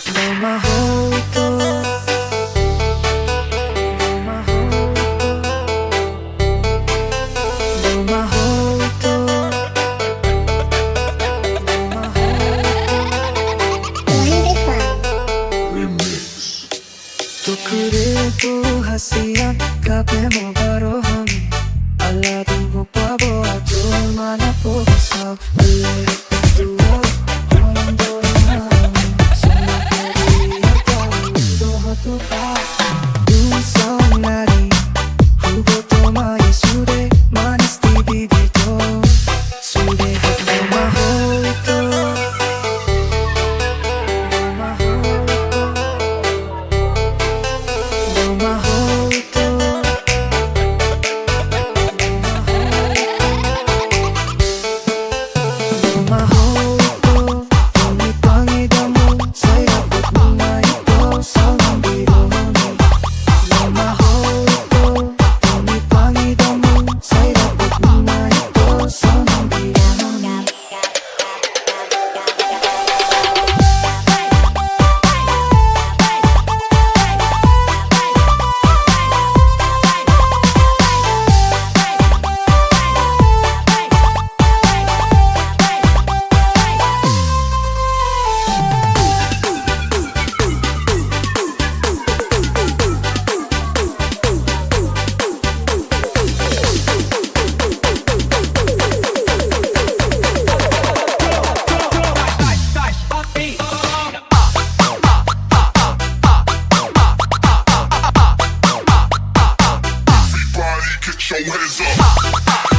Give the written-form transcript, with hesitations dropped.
Blow my whole door. Blow my whole door. Blow my whole door. Blow my whole Remix. तो 그래도 하시안 카페 먹으러 하면 알라도 바보 아주 많아 보고서 원래 두어 얼음도 나오면 손목에 이어가고 또 봐 눈썹 날이 후보도 많이 술에 많이 스티비비도 술에 Blow my whole door. Blow my whole door. Blow my whole door. Blow my whole door. 동이 땅이 담은 사이라고 나 있고 성한 비로니 Blow my whole door. 동이 땅이 담은 사이라고 나 있고 성한 비로니 Everybody get your hands up.